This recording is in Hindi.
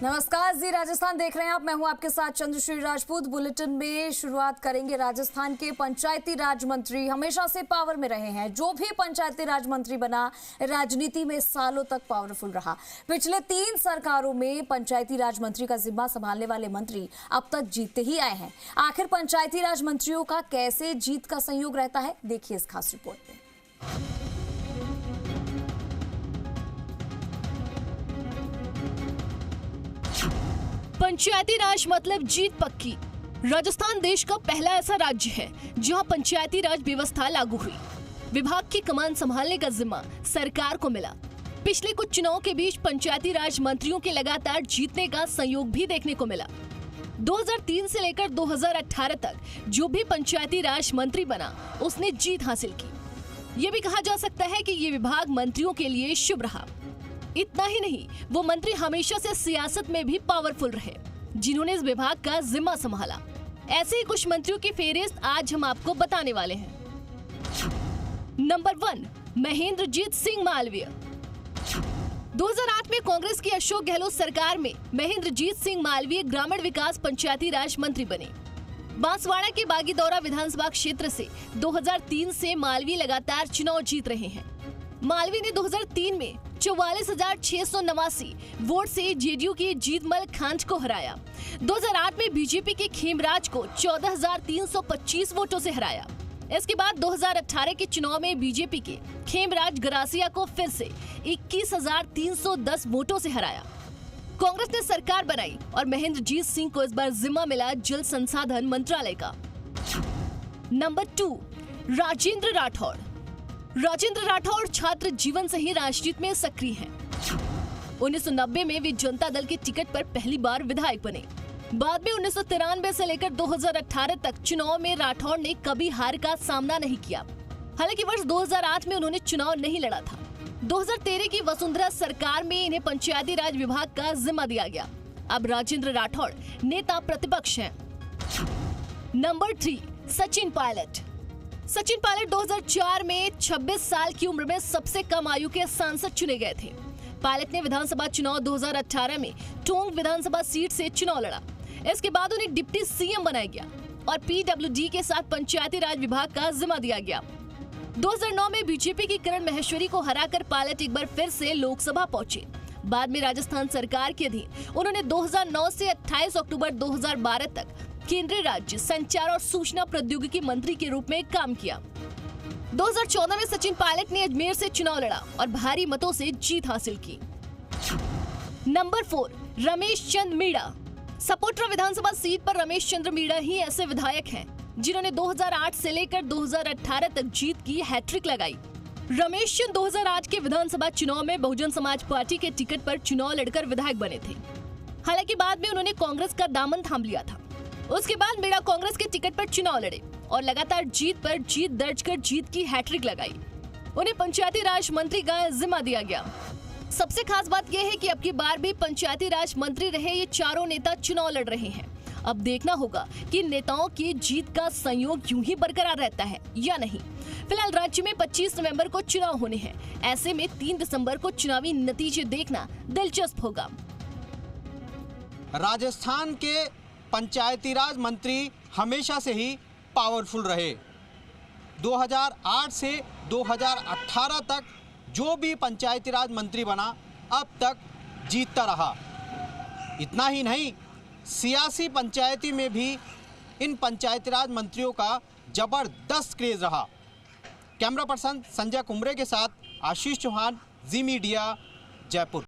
नमस्कार, जी राजस्थान देख रहे हैं आप। मैं हूं आपके साथ चंद्रश्री राजपूत। बुलेटिन में शुरुआत करेंगे राजस्थान के पंचायती राज मंत्री हमेशा से पावर में रहे हैं। जो भी पंचायती राज मंत्री बना राजनीति में सालों तक पावरफुल रहा। पिछले 3 सरकारों में पंचायती राज मंत्री का जिम्मा संभालने वाले मंत्री अब तक जीतते ही आए हैं। आखिर पंचायती राज मंत्रियों का कैसे जीत का संयोग रहता है, देखिए इस खास रिपोर्ट में। पंचायती राज मतलब जीत पक्की। राजस्थान देश का पहला ऐसा राज्य है जहां पंचायती राज व्यवस्था लागू हुई। विभाग की कमान संभालने का जिम्मा सरकार को मिला। पिछले कुछ चुनाव के बीच पंचायती राज मंत्रियों के लगातार जीतने का संयोग भी देखने को मिला। 2003 से लेकर 2018 तक जो भी पंचायती राज मंत्री बना उसने जीत हासिल की। ये भी कहा जा सकता है कि ये विभाग मंत्रियों के लिए शुभ रहा। इतना ही नहीं, वो मंत्री हमेशा से सियासत में भी पावरफुल रहे जिन्होंने इस विभाग का जिम्मा संभाला। ऐसे ही कुछ मंत्रियों की फेहरिस्त आज हम आपको बताने वाले हैं। नंबर 1, महेंद्रजीत सिंह मालवीय। 2008 में कांग्रेस की अशोक गहलोत सरकार में महेंद्रजीत सिंह मालवीय ग्रामीण विकास पंचायती राज मंत्री बने। बांसवाड़ा के बागीदौरा विधानसभा क्षेत्र से 2003 से मालवीय लगातार चुनाव जीत रहे हैं। मालवीय ने 2003 में 44,689 वोट से जेडीयू की जीतमल खांच को हराया। 2008 में बीजेपी के खेमराज को 14,325 वोटों से हराया। इसके बाद 2018 के चुनाव में बीजेपी के खेमराज गरासिया को फिर से 21,310 वोटों से हराया। कांग्रेस ने सरकार बनाई और महेंद्रजीत सिंह को इस बार जिम्मा मिला जल संसाधन मंत्रालय का। नंबर 2, राजेंद्र राठौड़। राजेंद्र राठौड़ छात्र जीवन से ही राजनीति में सक्रिय हैं। 1990 में वे जनता दल के टिकट पर पहली बार विधायक बने। बाद में 1993 से लेकर 2018 तक चुनाव में राठौड़ ने कभी हार का सामना नहीं किया। हालांकि वर्ष 2008 में उन्होंने चुनाव नहीं लड़ा था। 2013 की वसुंधरा सरकार में इन्हें पंचायती राज विभाग का जिम्मा दिया गया। अब राजेंद्र राठौड़ नेता प्रतिपक्ष हैं। नंबर 3, सचिन पायलट। सचिन पायलट 2004 में 26 साल की उम्र में सबसे कम आयु के सांसद चुने गए थे। पायलट ने विधानसभा चुनाव 2018 में टोंक विधानसभा सीट से चुनाव लड़ा। इसके बाद उन्हें डिप्टी सीएम बनाया गया और पीडब्ल्यूडी के साथ पंचायती राज विभाग का जिम्मा दिया गया। 2009 में बीजेपी की किरण माहेश्वरी को हराकर पायलट एक बार फिर से लोकसभा पहुंचे। बाद में राजस्थान सरकार के अधीन उन्होंने 2009 से 28 अक्टूबर 2012 तक केंद्रीय राज्य संचार और सूचना प्रौद्योगिकी मंत्री के रूप में काम किया। 2014 में सचिन पायलट ने अजमेर से चुनाव लड़ा और भारी मतों से जीत हासिल की। नंबर 4, रमेश चंद्र मीणा। सपोट्रा विधानसभा सीट पर रमेश चंद्र मीणा ही ऐसे विधायक हैं जिन्होंने 2008 से लेकर 2018 तक जीत की हैट्रिक लगाई। रमेश चंद्र 2008 के विधानसभा चुनाव में बहुजन समाज पार्टी के टिकट पर चुनाव लड़कर विधायक बने थे। हालांकि बाद में उन्होंने कांग्रेस का दामन थाम लिया था। उसके बाद मीणा कांग्रेस के टिकट पर चुनाव लड़े और लगातार जीत पर जीत दर्ज कर जीत की हैट्रिक लगाई। उन्हें पंचायती राज मंत्री का जिम्मा दिया गया। सबसे खास बात यह है कि अब की बार भी पंचायती राज मंत्री रहे ये चारों नेता चुनाव लड़ रहे हैं। अब देखना होगा कि नेताओं की जीत का संयोग यूं ही बरकरार रहता है या नहीं। फिलहाल राज्य में 25 नवंबर को चुनाव होने हैं। ऐसे में 3 दिसंबर को चुनावी नतीजे देखना दिलचस्प होगा। राजस्थान के पंचायती राज मंत्री हमेशा से ही पावरफुल रहे। 2008 से 2018 तक जो भी पंचायती राज मंत्री बना अब तक जीतता रहा। इतना ही नहीं, सियासी पंचायती में भी इन पंचायती राज मंत्रियों का जबरदस्त क्रेज रहा। कैमरा पर्सन संजय कुमरे के साथ आशीष चौहान, जी मीडिया, जयपुर।